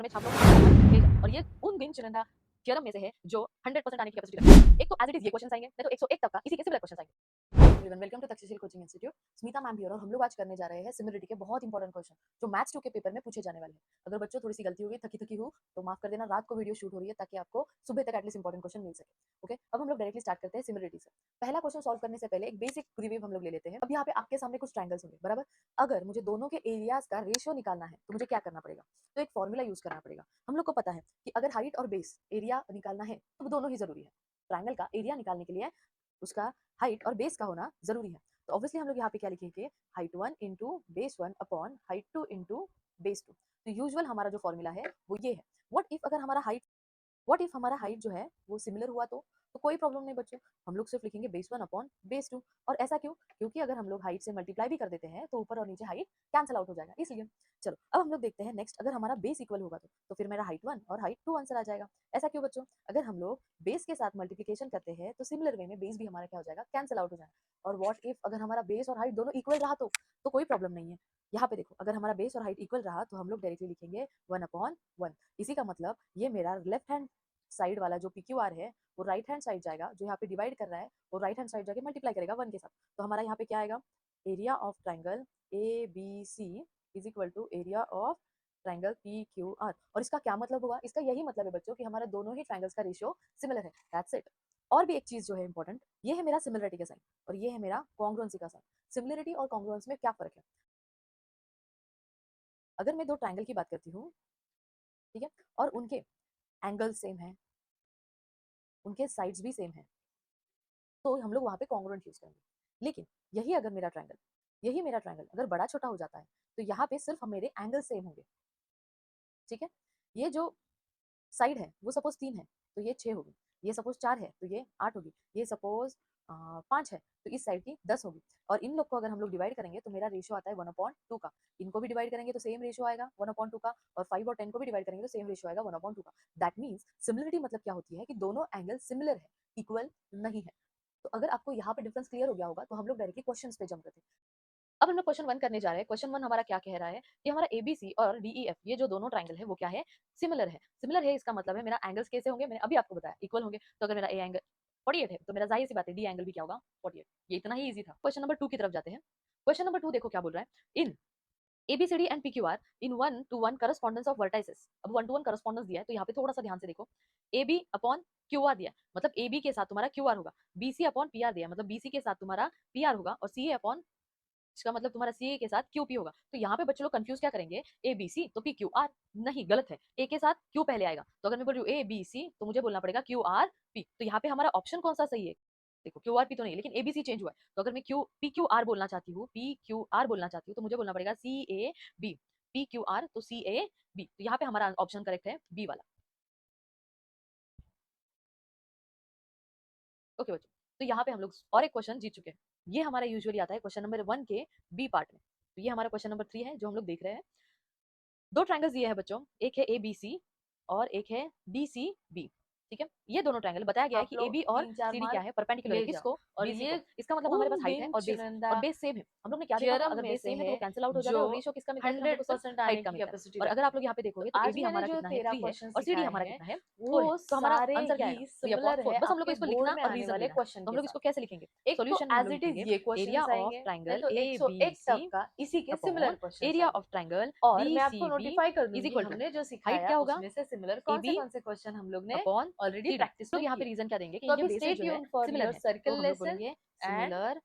में छाप लो और ये उन गिन चुनिंदा थ्योरम में से है जो 100% आने की कैपेसिटी रखता है। एक तो एज इट इज ये क्वेश्चन आएंगे, नहीं तो 101 तक का इसी के सिमिलर क्वेश्चन आएंगे। Everyone, welcome to Takshashila coaching institute. Smita ma'am here और हम लोग आज करने जा रहे हैं सिमिलरिटी के बहुत इंपॉर्टेंट क्वेश्चन जो मैथ्स 2 के पेपर में पूछे जाने वाले हैं। अगर बच्चों थोड़ी सी गलती होगी, थकी थकी हो तो माफ कर देना, रात को वीडियो शूट हो रही है ताकि आपको सुबह तक एटलीस्ट इंपॉर्टेंट क्वेश्चन मिल सके। ओके, अब हम लोग डायरेक्टली स्टार्ट करते हैं सिमिलरिटी से। पहला क्वेश्चन सॉल्व करने से पहले एक बेसिक रिव्यू हम लोग ले लेते हैं। अब यहाँ पे आपके सामने कुछ ट्रायंगल्स होंगे, बराबर। अगर मुझे दोनों के एरियाज का रेशियो निकालना है तो मुझे क्या करना पड़ेगा? तो एक फॉर्मूला यूज करना पड़ेगा। हम लोग को पता है कि अगर हाइट और बेस एरिया निकालना है तो दोनों ही जरूरी है। ट्रायंगल का एरिया निकालने के लिए उसका हाइट और बेस का होना जरूरी है। तो ऑब्वियसली हम लोग यहाँ पे क्या लिखेंगे? Height 1 into base 1 upon height 2 into base 2। तो यूजुअल हमारा जो फॉर्मूला है वो ये है। व्हाट इफ हमारा हाइट जो है वो सिमिलर हुआ तो कोई प्रॉब्लम नहीं बच्चों, हम लोग सिर्फ लिखेंगे बेस 1 अपॉन बेस 2। और ऐसा क्यों? क्योंकि अगर हम लोग हाइट से मल्टीप्लाई भी कर देते हैं तो ऊपर और नीचे हाइट कैंसिल आउट हो जाएगा, इसलिए। चलो अब हम लोग देखते हैं नेक्स्ट, अगर हमारा बेस इक्वल होगा तो फिर मेरा हाइट 1 और हाइट 2 आंसर आ जाएगा। ऐसा क्यों बच्चों? अगर हम लोग बेस के साथ मल्टीप्लिकेशन करते हैं तो सिमिलर वे में बेस भी हमारा क्या हो जाएगा? कैंसिल आउट हो जाएगा। और व्हाट इफ अगर हमारा बेस और हाइट दोनों इक्वल रहा तो कोई प्रॉब्लम नहीं है। यहाँ पे देखो, अगर हमारा बेस और हाइट इक्वल रहा तो हम लोग डायरेक्टली लिखेंगे 1 अपॉन 1। इसी का मतलब ये मेरा लेफ्ट हैंड साइड वाला जो PQR है वो राइट हैंड साइड जाएगा, जो यहाँ पे डिवाइड कर रहा है वो राइट हैंड साइड जाके मल्टीप्लाई करेगा 1 के साथ। तो हमारा यहाँ पे क्या आएगा? Area of triangle ABC is equal to area of triangle PQR। और इसका क्या मतलब होगा? इसका यही मतलब है बच्चों कि हमारा दोनों ही ट्राइंगल्स का रेशियो सिमिलर है, दैट्स इट। और भी एक चीज जो है इंपॉर्टेंट, ये है मेरा सिमिलरिटी का साइन और ये है मेरा कॉन्ग्रुएंसी का साइन। सिमिलरिटी और कॉन्ग्रुएंस में क्या फर्क है? अगर मैं दो ट्राइंगल की बात करती हूँ, ठीक है, और उनके एंगल सेम है, उनके साइड्स भी सेम है, तो हम लोग वहाँ पे कॉन्ग्रुएंट यूज करेंगे। लेकिन यही मेरा ट्रायंगल अगर बड़ा छोटा हो जाता है तो यहाँ पे सिर्फ मेरे एंगल सेम होंगे, ठीक है। ये जो साइड है वो सपोज 3 है तो ये 6 होगी, ये सपोज 4 है तो ये 8 होगी, ये सपोज 5 है तो इस साइड की 10 होगी। और इन लोग को अगर हम लोग डिवाइड करेंगे तो मेरा रेशियो आता है 1/2 का। इनको भी डिवाइड करेंगे तो सेम रेशियो आएगा 1/2 का, और 5 और 10 को भी डिवाइड करेंगे तो सेम रेशियो आएगा 1/2 का। दैट मीन्स सिमिलरिटी मतलब क्या होती है कि दोनों एंगल सिमिलर है, इक्वल नहीं है। तो अगर आपको यहाँ पे डिफरेंस क्लियर हो गया होगा तो हम लोग डायरेक्टली क्वेश्चंस पे जंप करते हैं। अब हम लोग क्वेश्चन 1 करने जा रहे हैं। क्वेश्चन 1 हमारा क्या कह रहा है कि हमारा ABC और DEF ये जो दोनों ट्रायंगल है वो क्या है? सिमिलर है। सिमिलर है इसका मतलब है मेरा एंगल्स कैसे होंगे? मैंने अभी आपको बताया, इक्वल होंगे। तो अगर मेरा ए एंगल 48 है तो मेरा जाहिर सी बात है डी एंगल भी क्या होगा? 48। ये इतना ही इजी था। क्वेश्चन नंबर 2 की तरफ जाते हैं। क्वेश्चन नंबर 2 देखो क्या बोल रहा है। इन ABCD and PQR in 1:1 correspondence of vertices. अब 1:1 करस्पॉन्डेंस दिया है तो यहाँ पे थोड़ा सा ध्यान से देखो। AB अपॉन QR दिया है, मतलब AB के साथ तुम्हारा QR होगा। BC अपॉन PR दिया है, मतलब BC के साथ तुम्हारा PR होगा। और CA अपॉन, इसका मतलब तुम्हारा CA के साथ QP होगा। तो यहाँ पे बच्चे लोग कंफ्यूज क्या करेंगे? ABC तो PQR, नहीं, गलत है। A के साथ Q पहले आएगा। तो अगर मैं बोल रही हूँ ABC तो मुझे बोलना पड़ेगा QRP। तो यहाँ पे हमारा ऑप्शन कौन सा सही है? देखो QRP तो नहीं, लेकिन ABC चेंज हुआ है। तो अगर मैं PQR बोलना चाहती हूँ, PQR बोलना चाहती हूँ तो मुझे बोलना पड़ेगा CAB। PQR तो CAB। तो यहाँ पे हमारा ऑप्शन करेक्ट है बी वाला। ओके बच्चों, तो यहाँ पे हम लोग और एक क्वेश्चन जीत चुके हैं। ये हमारा यूजुअली आता है क्वेश्चन नंबर 1 के बी पार्ट में। तो ये हमारा क्वेश्चन नंबर 3 है जो हम लोग देख रहे हैं। दो ट्रायंगल्स दिए हैं बच्चों, एक है ABC और एक है DCB, ठीक है। ये दोनों ट्रायंगल बताया गया है आप कि लोग AB और 3-4 CD क्या मार्क है? परपेंडिकुलर है ले जाओ। किसको? और BC ये को। इसका मतलब हमारे पास उन हाइट है गिन और बेस है, और चुनिंदा बेस सेम है। हम लोग ने क्या देखा था? थ्योरम अगर में बेस से सेम है तो है वो कैंसिल आउट हो जो जाता है और रेशियो किसका मिलता है? फिर हम लोग को सिर्फ 100% हाइट आने का की मिलता है। कैपेसिटी और अगर रखता आप है। लोग यहाँ पे देखोगे तो तो आज AB मैंने हमारा जो कितना है? 13 थ्री है, क्वेश्चन और CD सिखाए हमारा हैं कितना है? फोर वो है। तो हमारा सारे आंसर क्या आएगा? ही 3/4 सिमिलर है बस हम लोग को आपके इसको बोर्ड लिखना में और आने रीजन वाले देना है। क्वेश्चन तो हम के लोग साथ। इसको कैसे लिखेंगे? एक तो सॉल्यूशन में हम एज लोग इट इज लिखेंगे ये एरिया क्वेश्चंस ऑफ आएंगे, नहीं ट्रायंगल तो 101 ABC तक का इसी के सिमिलर अपॉन क्वेश्चंस एरिया आएंगे। ऑफ ट्रायंगल और मैं आपको DCB नोटिफाई कर इज दूंगी इक्वल टू हमने जो हाइट सिखाया क्या होगा? उसमें से सिमिलर AB कौन से क्वेश्चन हम लोग ने अपॉन ऑलरेडी CD। प्रैक्टिस लोग में यहाँ पे किए। रीजन क्या देंगे कि तो इनके अभी स्टे बेसिस जो है ट्यून्ड फॉर सिमिलर योर है। तो सर्कल हम लोग लेसन बोलेंगे एंड सिमिलर।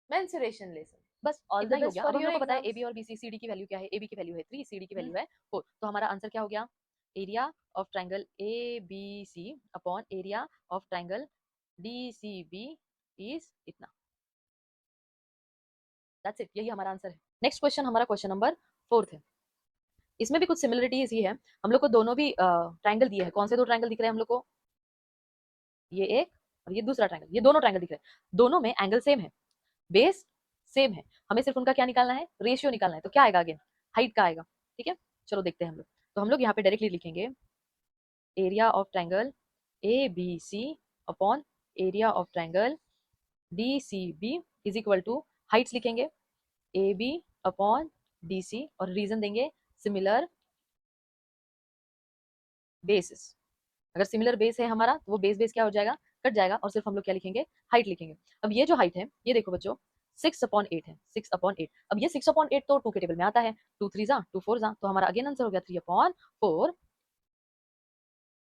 Mensuration lesson. बस ऑल इतना द ही हो बेस्ट गया। फॉर अब हम योर लोग को पता है एग्जाम्स। AB और BC, CD की वैल्यू क्या है? AB की वैल्यू है 3, CD की वैल्यू है 4। तो हमारा आंसर क्या हो गया? Area of triangle ABC upon area of triangle DCB is इतना। दैट्स इट, यही हमारा आंसर है। नेक्स्ट क्वेश्चन हमारा क्वेश्चन नंबर 4 है। इसमें भी कुछ सिमिलरिटीज ही है। हम लोग को दोनों भी ट्रायंगल दिए हैं। कौन से दो ट्रायंगल दिख रहे हैं हम लोग को? ये एक और ये दूसरा ट्रायंगल। ये दोनों ट्रायंगल दिख रहे हैं, दोनों में एंगल सेम है, बेस सेम है। हमें सिर्फ उनका क्या निकालना है? रेशियो निकालना है। तो क्या आएगा? अगेन हाइट का आएगा, ठीक है। चलो देखते हैं हम लोग। तो हम लोग यहाँ पे डायरेक्टली लिखेंगे area of triangle ABC upon area of triangle DCB is equal to heights लिखेंगे AB अपॉन DC और रीजन देंगे सिमिलर बेसिस। अगर सिमिलर बेस है हमारा तो वो बेस क्या हो जाएगा, कट जाएगा और सिर्फ हम लोग क्या लिखेंगे, हाइट लिखेंगे। अब ये जो हाइट है ये देखो बच्चों 6/8 है, 6/8। अब ये 6/8 तो 2 के टेबल में आता है, 2 3 जा 2 4 जा, तो हमारा अगेन आंसर हो गया 3/4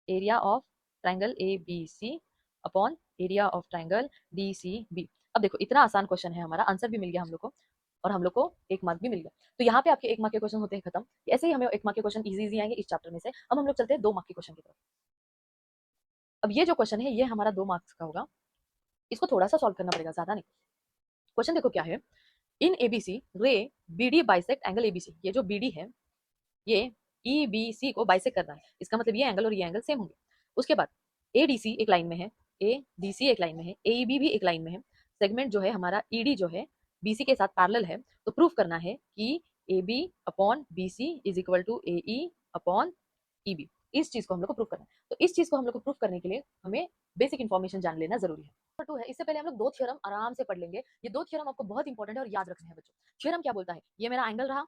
area of triangle A B C upon area of triangle D C B. अब देखो इतना आसान क्वेश्चन है हमारा, आंसर भी मिल गया हम लोग को और हम लोग को 1 मार्क भी मिल गया। तो यहाँ पे आपके 1 मार्क के क्वेश्चन होते हैं खत्म। ऐसे ही हमें 1 मार्क के क्वेश्चन इजी इजी आएंगे इस चैप्टर में से। अब हम लोग चलते हैं 2 मार्क के क्वेश्चन की तरफ। अब ये जो क्वेश्चन है ये हमारा 2 मार्क्स का होगा, इसको थोड़ा सा सॉल्व करना पड़ेगा, ज्यादा नहीं। क्वेश्चन देखो क्या है, इन एबीसी रे बीडी बाइसेक्ट एंगल एबीसी। ये जो बीडी है ये ईबीसी को बाइसेक्ट कर रहा है, इसका मतलब ये एंगल और ये एंगल सेम होंगे। उसके बाद एडीसी एक लाइन में है, एडीसी एक लाइन में है, एईबी भी एक लाइन में है। सेगमेंट जो है हमारा ईडी जो है बीसी के साथ पैरेलल है, तो प्रूफ करना है कि AB upon BC is equal to AE upon EB। इस चीज को हम लोग को प्रूफ करना है। तो इस चीज को हम लोग को प्रूफ करने के लिए हमें बेसिक इन्फॉर्मेशन जान लेना जरूरी है। नंबर 2 है, इससे पहले हम लोग 2 थ्योरम आराम से पढ़ लेंगे। ये 2 थ्योरम आपको बहुत इंपॉर्टेंट है और याद रखने हैं बच्चों। थ्योरम क्या बोलता है, ये मेरा एंगल रहा,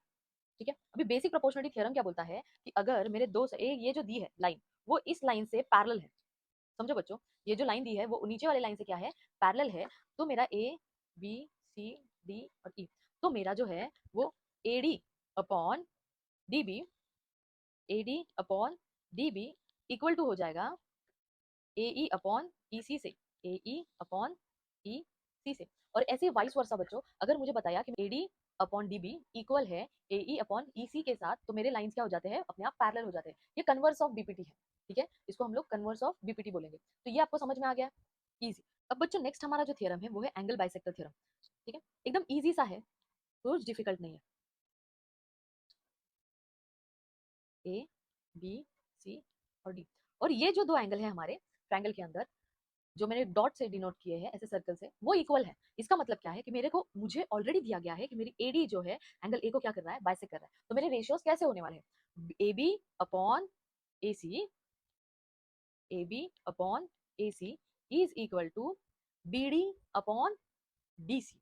ठीक है। अभी बेसिक प्रोपोर्शनलिटी थ्योरम क्या बोलता है कि अगर मेरे दो ये जो दी है लाइन वो इस लाइन से पैरेलल है, समझो बच्चों, ये जो लाइन दी है वो नीचे वाले लाइन से क्या है, पैरेलल है। तो मेरा ए बी सी डी और ई, तो मेरा जो है वो AD upon DB, AD upon DB equal to हो जाएगा एई अपॉन ईसी से, एई अपॉन ई सी से। और ऐसे वाइस वर्सा बच्चों, अगर मुझे बताया कि एडी अपॉन डीबी इक्वल है एई अपॉन ईसी के साथ, तो मेरे लाइंस क्या हो जाते हैं, अपने आप पैरेलल हो जाते हैं। ये कन्वर्स ऑफ बीपीटी है, ठीक है, इसको हम लोग कन्वर्स ऑफ बीपीटी बोलेंगे। तो ये आपको समझ में आ गया, इजी। अब बच्चों नेक्स्ट हमारा जो थ्योरम है वो है एंगल बाइसेक्टर थ्योरम, ठीक है, एकदम इजी सा है, कुछ डिफिकल्ट नहीं है। ए बी सी और डी, और ये जो दो एंगल है हमारे ट्रायंगल के अंदर, जो मैंने डॉट से डिनोट किए हैं ऐसे सर्कल से, वो इक्वल है। इसका मतलब क्या है कि मेरे को मुझे ऑलरेडी दिया गया है कि मेरी एडी जो है एंगल ए को क्या कर रहा है, बाइसेक्ट कर रहा है। तो मेरे रेशियोज कैसे होने वाले हैं, A B upon A C, A B upon A C is equal to B D upon D C,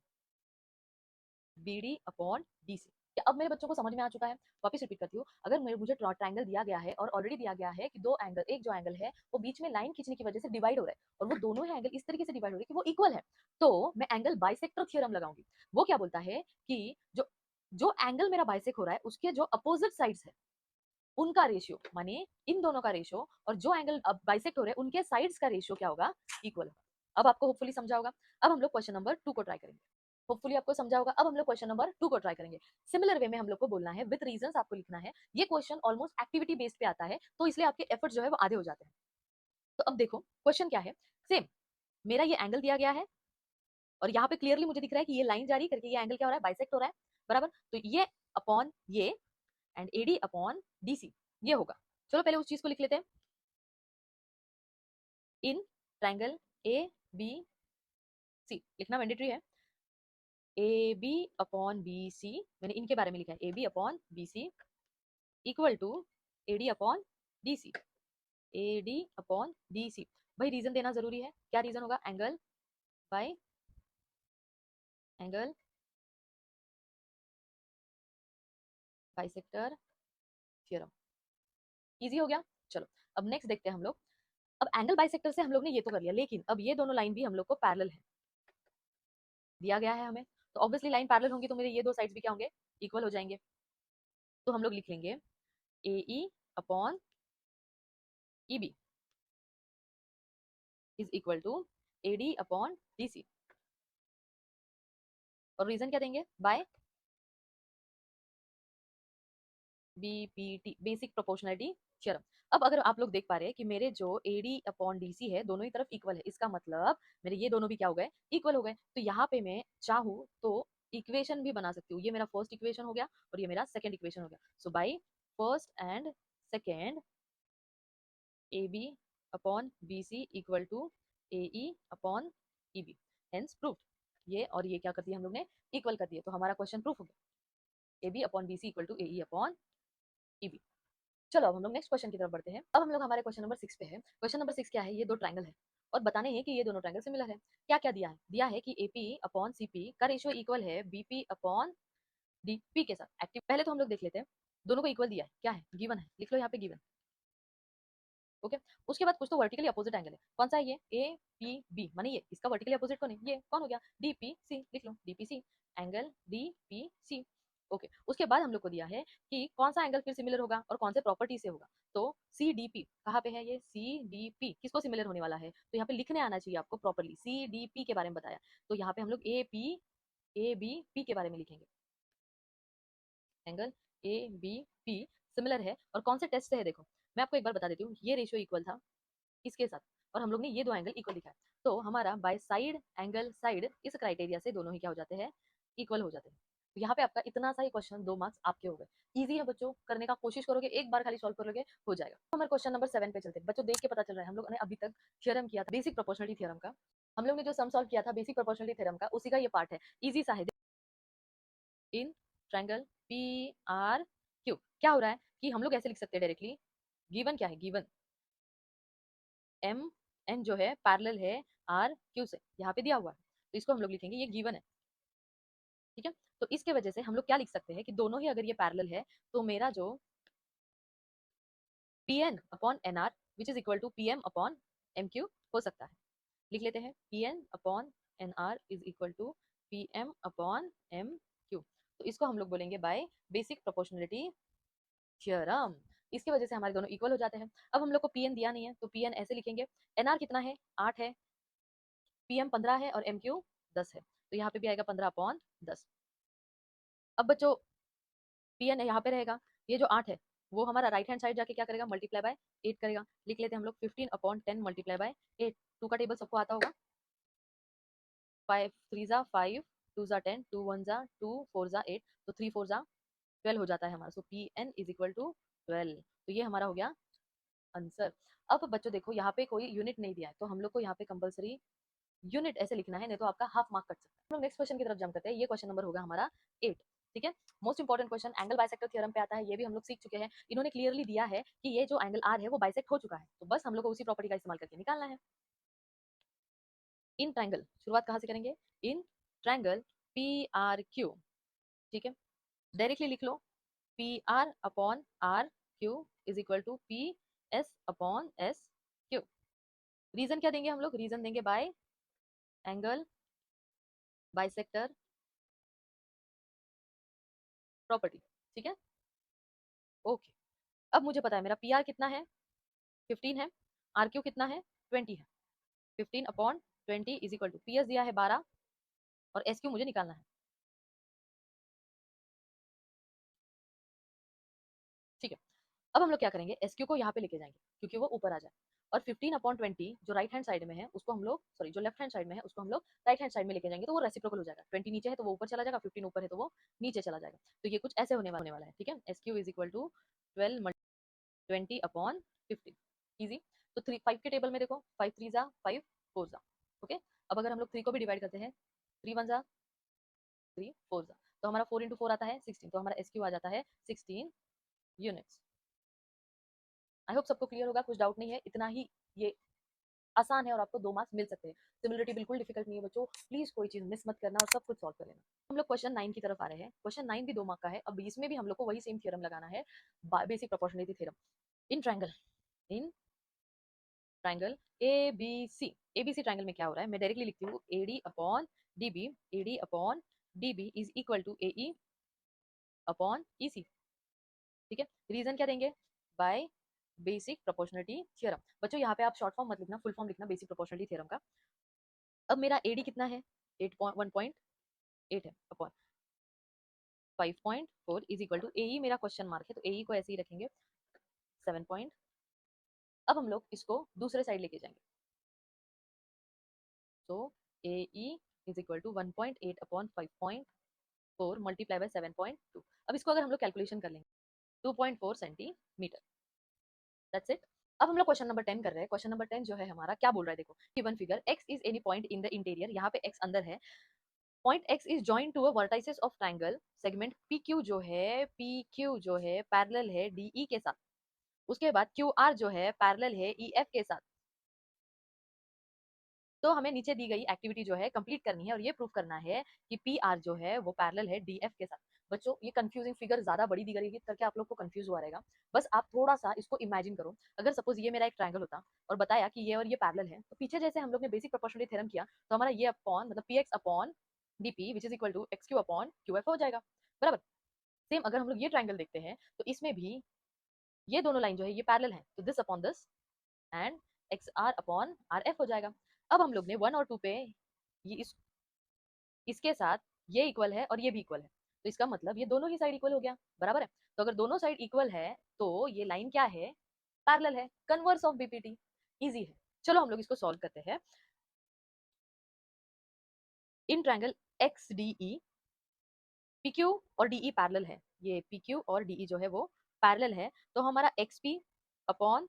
B D upon D C. अब मेरे बच्चों को समझ में आ चुका है। वापस रिपीट करती हूँ, अगर मुझे ट्रायंगल दिया गया है और ऑलरेडी दिया गया है कि दो एंगल, एक जो एंगल है वो बीच में लाइन खींचने की वजह से डिवाइड हो रहा है और वो दोनों ही एंगल इस तरीके से डिवाइड हो रहे हैं कि वो इक्वल है, तो मैं एंगल बाइसेक्टर थ्योरम लगाऊंगी। वो क्या बोलता है कि जो जो एंगल मेरा बाइसेक्ट हो रहा है उसके जो अपोजिट साइड्स है उनका रेशियो, माने इन दोनों का रेशियो और जो एंगल बाइसेक्ट हो रहे हैं उनके साइड्स का रेशियो क्या होगा, इक्वल होगा। अब आपको होपफुली समझा होगा। अब हम लोग क्वेश्चन नंबर 2 को ट्राई करेंगे। होपफुली आपको समझा होगा। अब हम लोग क्वेश्चन नंबर 2 को ट्राई करेंगे। सिमिलर वे में हम लोग को बोलना है, विद रीजंस आपको लिखना है। ये क्वेश्चन ऑलमोस्ट एक्टिविटी बेस्ड पे आता है, तो इसलिए आपके एफर्ट जो है वो आधे हो जाते हैं। तो अब देखो क्वेश्चन क्या है, सेम मेरा ये एंगल दिया गया है और यहाँ पे क्लियरली मुझे दिख रहा है कि ये लाइन जा रही करके ये एंगल क्या हो रहा है, बाइसेक्ट हो रहा है, बराबर। तो ये अपॉन ये एंड एडी अपॉन डीसी ये होगा। चलो पहले उस चीज को लिख लेते हैं। इन ट्रायंगल ए बी सी लिखना मैंडेटरी है। A B upon B C, मैंने इनके बारे में लिखा है, A B upon B C equal to A D upon D C, A D upon D C. भाई रीजन देना जरूरी है, क्या रीजन होगा, angle by angle bisector theorem. Easy हो गया। चलो अब नेक्स्ट देखते हैं हम लोग। अब एंगल बाइसेक्टर से हम लोग ने ये तो कर लिया, लेकिन अब ये दोनों लाइन भी हम लोग को पैरेलल है, दिया गया है हमें। तो ऑब्वियसली लाइन पैरेलल होंगी तो मेरे ये दो साइड्स भी क्या होंगे, इक्वल हो जाएंगे। तो हम लोग लिख लेंगे A E upon E B is equal to A D upon D C. और रीजन क्या देंगे, by BPT, basic proportionality theorem. अब अगर आप लोग देख पा रहे हैं कि मेरे जो एडी अपॉन डीसी है दोनों ही तरफ इक्वल है, इसका मतलब मेरे ये दोनों भी क्या हो गए, इक्वल हो गए। तो यहाँ पे मैं चाहूँ तो इक्वेशन भी बना सकती हूँ। ये मेरा फर्स्ट इक्वेशन हो गया और ये मेरा सेकंड इक्वेशन हो गया। So by first and second A B upon B C equal to A E upon E B, hence proof. ये और ये क्या कर दिया हम लोग ने, इक्वल कर दिया। तो हमारा क्वेश्चन प्रूफ हो गया, A B upon B C equal to A E upon E B. चलो अब हम लोग नेक्स्ट क्वेश्चन की तरफ बढ़ते हैं। अब हम लोग हमारे क्वेश्चन नंबर 6 पे है। क्वेश्चन नंबर 6 क्या है, ये दो ट्रायंगल है और बताने हैं कि ये दोनों ट्रायंगल सिमिलर है। क्या क्या दिया है, दिया है कि एपी अपॉन सीपी का रेशियो इक्वल है बीपी अपॉन डीपी के साथ। एक्टिव पहले तो हम लोग देख लेते हैं, दोनों को इक्वल दिया है, क्या है, गिवन है, लिख लो यहाँ पे गिवन। ओके। उसके बाद कुछ तो वर्टिकली अपोजिट एंगल है, कौन सा है ये, ए पी बी, माने ये इसका वर्टिकली अपोजिट कौन है, ये कौन हो गया, डी पी सी, लिख लो D P C, angle D P C. Okay, उसके बाद हम लोग को दिया है कि कौन सा एंगल फिर सिमिलर होगा और कौन से प्रॉपर्टी से होगा। तो सी डी पी कहाँ पे है, ये सी डी पी किसको सिमिलर होने वाला है, तो यहाँ पे लिखने आना चाहिए आपको प्रॉपरली, सी डी पी के बारे में बताया। तो यहाँ पे हम लोग ए बी पी के बारे में लिखेंगे, angle A B P similar है और कौन से टेस्ट से है, देखो मैं आपको एक बार बता देती हूँ, ये रेशियो इक्वल था इसके साथ और हम लोग ने ये दो एंगल इक्वल दिखाया, तो हमारा बाय साइड एंगल साइड इस क्राइटेरिया से दोनों ही क्या हो जाते हैं, इक्वल हो जाते हैं। तो यहाँ पे आपका इतना सा ही क्वेश्चन 2 मार्क्स आपके हो गए। इजी है बच्चों, करने का कोशिश करोगे, एक बार खाली सॉल्व करोगे हो जाएगा। तो हमारे क्वेश्चन नंबर 7 पे चलते हैं बच्चों। देख के पता चल रहा है हम लोग ने अभी तक थ्योरम किया था, बेसिक प्रोपोर्शनलिटी थ्योरम का। हम लोग ने जो सम सॉल्व किया था बेसिक प्रोपोर्शनलिटी थ्योरम का, उसी का ये पार्ट है, इजी सा है। In triangle P R Q क्या हो रहा है कि हम लोग ऐसे लिख सकते हैं डायरेक्टली, गिवन क्या है, गिवन एम एन जो है पैरेलल है आर क्यू से, यहाँ पे दिया हुआ है, तो इसको हम लोग लिखेंगे ये गिवन है, ठीक है। तो इसके वजह से हम लोग क्या लिख सकते हैं कि दोनों ही अगर ये पैरेलल है तो मेरा जो P N upon N R which is equal to P M upon M Q हो सकता है। लिख लेते हैं P N upon N R is equal to P M upon M Q. तो इसको हम लोग बोलेंगे बाय बेसिक प्रोपोर्शनलिटी थ्योरम। इसकी वजह से हमारे दोनों इक्वल हो जाते हैं। अब हम लोग को पीएन दिया नहीं है तो पीएन ऐसे लिखेंगे, एनआर कितना है 8 है, पीएम 15 है और एमक्यू 10 है, तो यहाँ पे भी आएगा 15/10। अब बच्चों पीएन यहाँ पे रहेगा, ये जो 8 है वो हमारा राइट हैंड साइड जाके क्या करेगा, मल्टीप्लाई बाय 8 करेगा। लिख लेते हैं हम लोग 15/10 मल्टीप्लाई बाय 8। 2 का टेबल सबको आता होगा, 5 3 जा 5, 2 जा 10, 2 1 जा 2, 4 जा 8, तो 3 4 जा 12 हो जाता है हमारा। So P N is equal to 12, तो ये हमारा हो गया आंसर। अब बच्चों देखो यहाँ पे कोई यूनिट नहीं दिया है, तो हम लोग को यहाँ पे कंपलसरी यूनिट ऐसे लिखना है, नहीं तो आपका हाफ मार्क कट सकता है। हम लोग नेक्स्ट क्वेश्चन की तरफ जंप करते हैं। ये क्वेश्चन नंबर होगा हमारा 8, ठीक है। Most important question angle bisector theorem पे आता है, ये भी हम लोग सीख चुके हैं। इन्होंने क्लियरली दिया है कि ये जो एंगल आर है वो बाइसेक्ट हो चुका है, तो बस हम लोग को उसी प्रॉपर्टी का इस्तेमाल करके निकालना है। इन ट्रायंगल, शुरुआत कहाँ से करेंगे, in triangle P R Q, ठीक है। डायरेक्टली लिख लो P R upon R Q is equal to P S upon S Q. Reason क्या देंगे हम लोग, रीजन देंगे बाय एंगल बाइसेक्टर प्रॉपर्टी, ठीक है। ओके, अब मुझे पता है मेरा पी आर कितना है 15 है, आर क्यू कितना है 20 है। 15/20 is equal to P S दिया है 12 और एस क्यू मुझे निकालना है, ठीक है। अब हम लोग क्या करेंगे, एस क्यू को यहाँ पे लेके जाएंगे क्योंकि वो ऊपर आ जाए, और 15/20 जो राइट हैंड साइड में है उसको हम लोग, सॉरी जो लेफ्ट हैंड साइड में है उसको हम लोग राइट हैंड साइड में लेके जाएंगे, तो वो रेसिप्रोकल हो जाएगा। 20 नीचे है तो वो ऊपर चला जाएगा, 15 ऊपर है तो वो नीचे चला जाएगा। तो ये कुछ ऐसे होने वाला है, ठीक है। S Q is equal to 12/20/15, easy. तो 3 5 के टेबल में देखो, 5 3 जा 5 4 जा, ओके। अब अगर हम लोग 3 को भी डिवाइड करते हैं, 3 1 जा 3 4 जा, तो हमारा 4 into 4 आता है 16, तो हमारा एस क्यू आ जाता है 16 यूनिट्स। आई होप सबको क्लियर होगा, कुछ डाउट नहीं है, इतना ही ये आसान है और आपको 2 मार्क्स मिल सकते हैं। सिमिलरिटी बिल्कुल डिफिकल्ट नहीं है बच्चों, प्लीज कोई चीज मिस मत करना और सब कुछ सॉल्व कर लेना। हम लोग क्वेश्चन 9 की तरफ आ रहे हैं। क्वेश्चन 9 भी 2 मार्क का है। अब इसमें भी हम लोग को वही सेम थ्योरम लगाना है, basic proportionality theorem. In triangle, in triangle ABC triangle में क्या हो रहा है, मैं डायरेक्टली लिखती हूँ AD upon DB, AD upon DB is equal to AE upon EC, ठीक है। रीजन क्या देंगे, बाय बेसिक प्रोपोर्शनलिटी थ्योरम। बच्चों यहाँ पे आप शॉर्ट फॉर्म मत लिखना, फुल फॉर्म लिखना बेसिक प्रोपोर्शनलिटी थ्योरम का। अब मेरा एडी कितना है 1.8 है अपॉन 5.4 इज इक्वल टू एई, मेरा क्वेश्चन मार्क है तो एई को ऐसे ही रखेंगे 7 पॉइंट। अब हम लोग इसको दूसरे साइड लेके जाएंगे, तो A E is equal to 1.8 upon 5.4 multiply by 7.2। अब इसको अगर हम लोग कैलकुलेशन कर लेंगे 2.4 सेंटीमीटर, दैट्स इट। अब हम लोग क्वेश्चन नंबर 10 कर रहे हैं। क्वेश्चन नंबर 10 जो है हमारा क्या बोल रहा है, देखो given figure x is any point in the interior, यहाँ पे x अंदर है, point x is joint to a vertices of triangle, segment PQ जो है पैरेलल है DE के साथ, उसके बाद QR जो है पैरेलल है EF के साथ। तो हमें नीचे दी गई एक्टिविटी जो है कंप्लीट करनी है और ये प्रूव करना है कि PR जो है वो पैरेलल है DF के साथ। बच्चों ये कंफ्यूजिंग फिगर ज्यादा बड़ी दी गई करके आप लोग को कंफ्यूज हुआ रहेगा। बस आप थोड़ा सा इसको इमेजिन करो। अगर सपोज ये मेरा एक ट्रायंगल होता और बताया कि ये और ये पैरेलल है, तो पीछे जैसे हम लोग ने बेसिक प्रोपोर्शनलिटी थ्योरम किया, तो हमारा ये अपॉन मतलब P X upon D P which is equal to X Q upon Q F हो जाएगा, बराबर। सेम अगर हम लोग ये ट्रायंगल देखते हैं तो इसमें भी ये दोनों लाइन जो है ये पैरेलल है, तो this upon this and X R upon R F हो जाएगा। अब हम लोग ने 1 और 2 पे ये इसके साथ ये इक्वल है और ये भी इक्वल है, तो इसका मतलब ये दोनों ही साइड इक्वल हो गया, बराबर है। तो अगर दोनों साइड इक्वल है तो ये लाइन क्या है, पैरेलल है, कन्वर्स ऑफ बीपीटी। इजी है। चलो हम लोग इसको सॉल्व करते हैं। In triangle x D E P Q और डीई पैरेलल है, ये पी क्यू और डीई जो है वो पैरेलल है, तो हमारा x P upon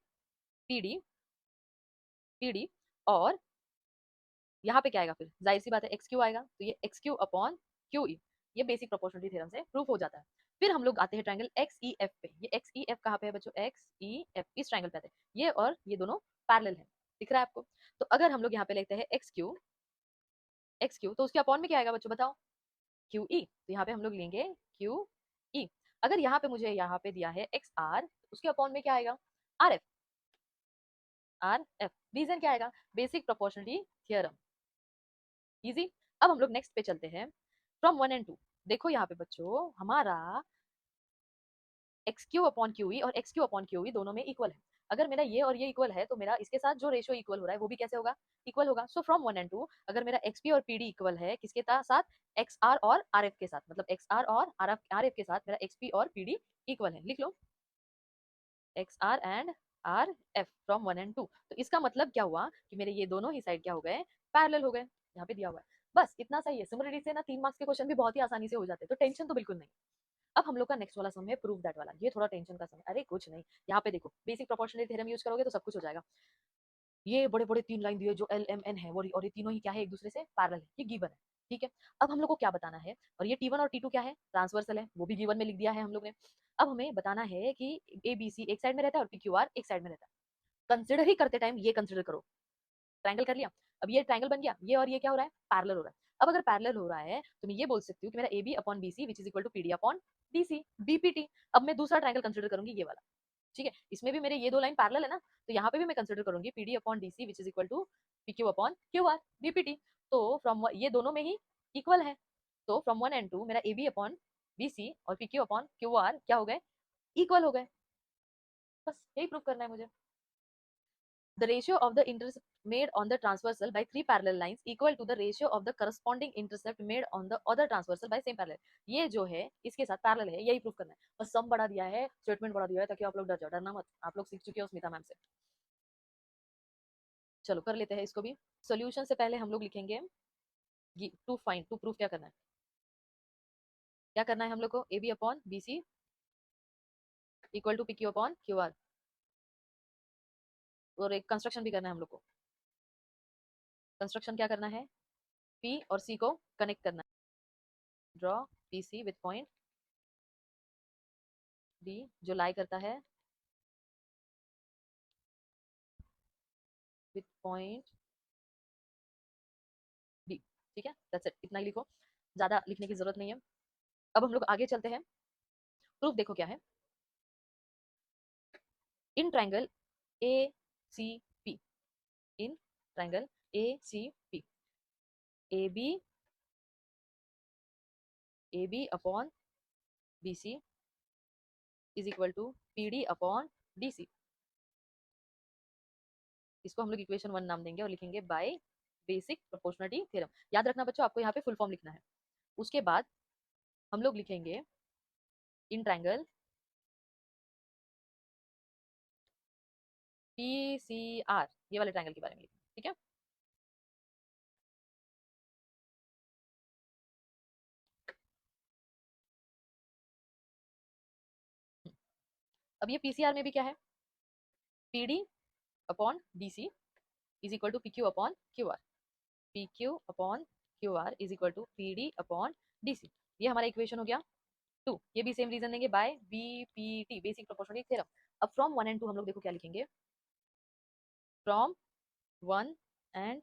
P D और यहाँ पे क्या आएगा, फिर जाहिर सी बात है एक्स क्यू आएगा, तो ये एक्स क्यू अपॉन क्यू ई, ये बेसिक प्रोपोर्शनलिटी थ्योरम से प्रूफ हो जाता है। फिर हम लोग आते हैं ट्रायंगल एक्स ई एफ पे। ये एक्स ई एफ कहाँ पे है बच्चों, एक्स ई एफ इस ट्रायंगल पे आते हैं, ये और ये दोनों पैरेलल है, दिख रहा है आपको। तो अगर हम लोग यहाँ पे लेते हैं एक्स क्यू तो उसके अपॉन में क्या आएगा बच्चों बताओ, क्यू ई, तो यहाँ पे हम लोग लेंगे क्यू ई। अगर यहाँ पे मुझे यहाँ पे दिया है एक्स आर, उसके अपॉन में क्या आएगा, आर एफ। रीजन क्या आएगा, बेसिक प्रोपोर्शनलिटी थ्योरम। इजी। अब हम लोग नेक्स्ट पे चलते हैं, फ्रॉम 1 and 2। देखो यहाँ पे बच्चों हमारा X Q upon Q E और X Q upon Q E दोनों में इक्वल है। अगर मेरा ये और ये इक्वल है तो मेरा इसके साथ जो रेशियो इक्वल हो रहा है वो भी कैसे होगा, इक्वल होगा। सो फ्रॉम 1 and 2 अगर मेरा एक्स पी और पी डी इक्वल है किसके साथ, एक्स आर और आर एफ के साथ, मतलब एक्स आर और आर एफ के साथ मेरा एक्स पी और पी डी इक्वल है, लिख लो X R and R F from 1 and 2। तो इसका मतलब क्या हुआ कि मेरे ये दोनों ही साइड क्या हो गए, पैरेलल हो गए, यहाँ पे दिया हुआ है। बस इतना सही है। सिमिलरिटी से ना 3 मार्क्स के क्वेश्चन भी बहुत ही आसानी से हो जाते हैं, तो टेंशन तो बिल्कुल नहीं। अब हम लोग का नेक्स्ट वाला सम है प्रूव दैट वाला, ये थोड़ा टेंशन का सम है। अरे कुछ नहीं, यहाँ पे देखो बेसिक प्रोपोर्शनलिटी थ्योरम यूज करोगे तो सब कुछ हो जाएगा। ये बड़े बड़े 3 लाइन दिए जो एल एम एन है और ये तीनों ही क्या है, एक दूसरे से पैरेलल है, ये गिवन है, ठीक है। अब हम लोग को क्या बताना है, और ये T1 और T2 क्या है, ट्रांसवर्सल है, वो भी गिवन में लिख दिया है हम लोग ने। अब हमें बताना है कि ए बी सी एक साइड में रहता है और पी क्यू आर एक साइड में रहता है। कंसिडर ही करते टाइम ये कंसिडर करो, ट्रायंगल कर लिया। अब ये ट्रायंगल बन गया, ये और ये क्या हो रहा है, पैरेलल हो रहा है। अब अगर पैरेलल हो रहा है तो मैं ये बोल सकती हूँ कि मेरा A B upon B C which is equal to P D upon D C BPT. अब मैं दूसरा ट्रायंगल कंसिडर करूंगी, ये वाला, ठीक है। इसमें भी मेरे ये दो लाइन पैरेलल है ना, तो यहाँ पे भी मैं कंसिडर करूंगी P D upon D C which is equal to P Q upon Q R BPT. तो फ्रॉम ये दोनों में ही इक्वल है, तो फ्रॉम 1 and 2 मेरा A B upon B C और P Q upon Q R क्या हो गए, इक्वल हो गए। बस यही प्रूव करना है मुझे। The ratio of the intercept made on the transversal by 3 parallel lines equal to the ratio of the corresponding intercept made on the other transversal by same parallel। ये जो है इसके साथ पैरेलल है, यही प्रूफ करना है। बस सम बढ़ा दिया है, स्टेटमेंट बढ़ा दिया है, ताकि आप लोग डर जाओ। डरना मत, आप लोग सीख चुके हो स्मिता मैम से। चलो कर लेते हैं इसको भी। सॉल्यूशन से पहले हम लोग लिखेंगे टू फाइंड, टू प्रूफ क्या करना है, क्या करना है हम लोग को, A B upon B C equal to P Q upon Q R, और एक कंस्ट्रक्शन भी करना है हम लोग को। कंस्ट्रक्शन क्या करना है, पी और सी को कनेक्ट करना है। Draw P C with point D जो लाई करता है विथ पॉइंट डी, ठीक है। दैट्स इट, इतना ही लिखो, ज्यादा लिखने की जरूरत नहीं है। अब हम लोग आगे चलते हैं। प्रूफ देखो क्या है, in triangle A C P, in triangle A C P A B upon B C is equal to P D upon D C. इसको हम लोग इक्वेशन 1 नाम देंगे और लिखेंगे बाय बेसिक प्रोपोर्शनलिटी थ्योरम। याद रखना बच्चों, आपको यहाँ पे फुल फॉर्म लिखना है। उसके बाद हम लोग लिखेंगे in triangle P C R, ये वाले ट्रायंगल के बारे में लिखना, ठीक है। अब ये पीसीआर में भी क्या है, P D upon D C is equal to P Q upon Q R, P Q upon Q R is equal to P D upon D C. ये हमारा इक्वेशन हो गया 2। ये भी सेम रीजन देंगे by BPT basic proportionality theorem. अब from 1 and 2 हम लोग देखो क्या लिखेंगे, फ्रॉम 1 and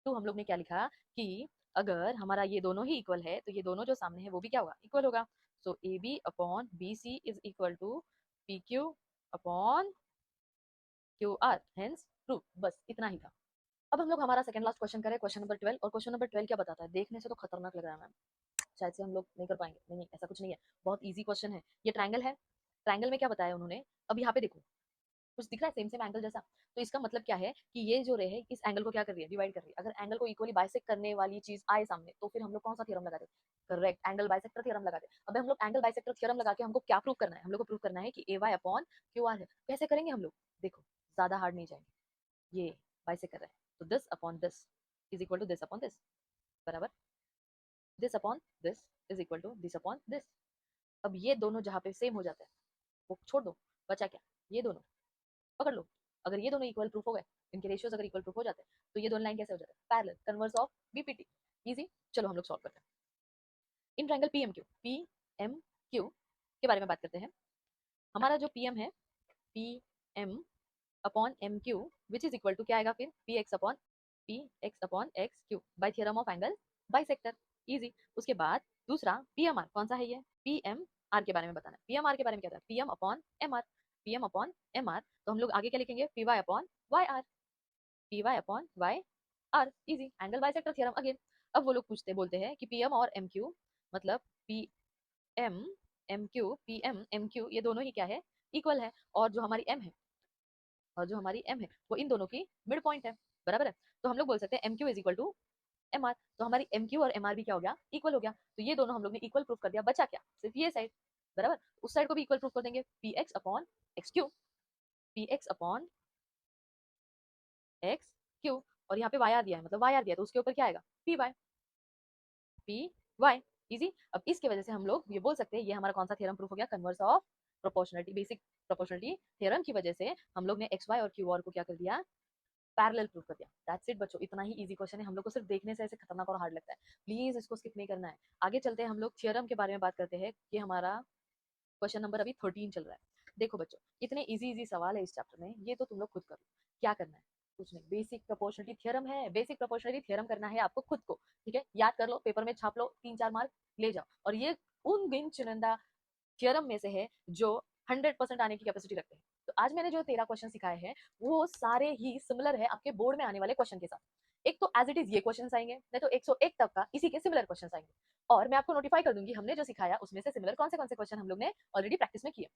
2 हम लोग ने क्या लिखा कि अगर हमारा ये दोनों ही इक्वल है तो ये दोनों जो सामने है वो भी क्या होगा, इक्वल होगा। So A B upon B C is equal to P Q upon Q R, hence proof. बस इतना ही था। अब हम लोग हमारा सेकंड लास्ट क्वेश्चन करें, क्वेश्चन नंबर 12। और क्वेश्चन नंबर 12 क्या बताता है, देखने से तो खतरनाक लग रहा है मैम, शायद से हम लोग नहीं कर पाएंगे। नहीं नहीं, ऐसा कुछ नहीं है, बहुत इजी क्वेश्चन है। ये ट्रायंगल है, ट्रायंगल में क्या बताया उन्होंने, अब यहाँ पे देखो कुछ दिख रहा है सेम सेम एंगल जैसा। तो इसका मतलब क्या है कि ये जो रे है इस एंगल को क्या कर रही है, डिवाइड कर रही है। अगर एंगल को इक्वली बाइसेक्ट करने वाली चीज आए सामने तो फिर हम लोग कौन सा थ्योरम लगाते हैं, करेक्ट, एंगल बाइसेक्टर थ्योरम लगाते हैं। अब हम लोग एंगल बाइसेक्टर थ्योरम लगा के हमको क्या प्रूव करना है, हम लोग को प्रूव करना है कि ए वाई अपॉन क्यू आर है। कैसे करेंगे हम लोग, देखो ज्यादा हार्ड नहीं जाएंगे, ये बाइसेक्ट कर रहे हैं तो this upon this is equal to this upon this, बराबर, this upon this is equal to this upon this. अब ये दोनों जहाँ पे सेम हो जाते हैं वो छोड़ दो, बचा क्या, ये दोनों पकड़ लो। अगर ये दोनों इक्वल प्रूफ हो गए, इनके रेशियोज अगर इक्वल प्रूफ हो जाते हैं तो ये दोनों लाइन कैसे हो जाते हैं, parallel, converse of BPT. Easy, चलो हम लोग सॉल्व करते हैं। इन ट्रायंगल पीएमक्यू, पीएमक्यू के बारे में बात करते हैं। हमारा जो पीएम है, PM upon M Q which is equal to क्या आएगा फिर, P X upon X Q by theorem of angle bisector. Easy. उसके बाद दूसरा पीएमआर कौन सा है, ये पीएमआर के बारे में बताना है। पीएमआर के बारे में क्या था, PM upon MR, PM upon MR. तो हम लोग आगे क्या लिखेंगे, P Y upon Y R, P Y upon Y R. Easy, angle bisector theorem again. अब वो लोग पूछते बोलते हैं कि पीएम और एम क्यू मतलब P M M Q, P M Q ये दोनों ही क्या है, इक्वल है। और जो हमारी एम है, और जो हमारी एम है वो इन दोनों की मिड पॉइंट है, बराबर है। तो हम लोग बोल सकते हैं M Q is equal to M R. तो हमारी एम क्यू और एम आर भी क्या हो गया, इक्वल हो गया। तो ये दोनों हम लोग ने इक्वल प्रूफ कर दिया, बचा क्या, सिर्फ ये साइड, बराबर। उस साइड को भी इक्वल प्रूफ कर देंगे, P X upon X Q, P X upon X Q. और यहाँ पे वाई आर दिया है, मतलब वाई आर दिया है, तो उसके ऊपर क्या आएगा, पी वाई। इजी। अब इसके वजह से हम लोग ये बोल सकते हैं ये हमारा कौन सा थ्योरम प्रूफ हो गया, converse of proportionality, basic proportionality theorem की वजह से हम लोग ने एक्स वाई और क्यू आर को क्या कर दिया, पैरेलल प्रूफ कर दिया। दैट्स इट बच्चों, इतना ही इजी क्वेश्चन है। हम लोग को सिर्फ देखने से ऐसे खतरनाक और हार्ड लगता है, प्लीज इसको स्किप नहीं करना है। आगे चलते हैं, हम लोग थ्योरम के बारे में बात करते हैं कि हमारा क्वेश्चन नंबर अभी 13 चल रहा है। देखो बच्चों, इतने इजी इजी सवाल है इस चैप्टर में, ये तो तुम लोग खुद करो। क्या करना है, कुछ नहीं, बेसिक प्रोपोर्शनलिटी थ्योरम है, बेसिक प्रोपोर्शनलिटी थ्योरम करना है आपको खुद को, ठीक है। याद कर लो, पेपर में छाप लो, 3-4 मार्क ले जाओ। और ये उन गिन चुनिंदा थ्योरम में से है जो 100% आने की कैपेसिटी रखते हैं। तो आज मैंने जो 13 क्वेश्चन सिखाए हैं वो सारे ही सिमिलर है आपके बोर्ड में आने वाले क्वेश्चन के साथ। एक तो एज इट इज ये क्वेश्चन आएंगे, नहीं तो 101 तक का इसी के सिमिलर क्वेश्चन आएंगे। और मैं आपको नोटिफाई कर दूंगी हमने जो सिखाया उसमें से सिमिलर कौन से क्वेश्चन हम लोग ने ऑलरेडी प्रैक्टिस में किए।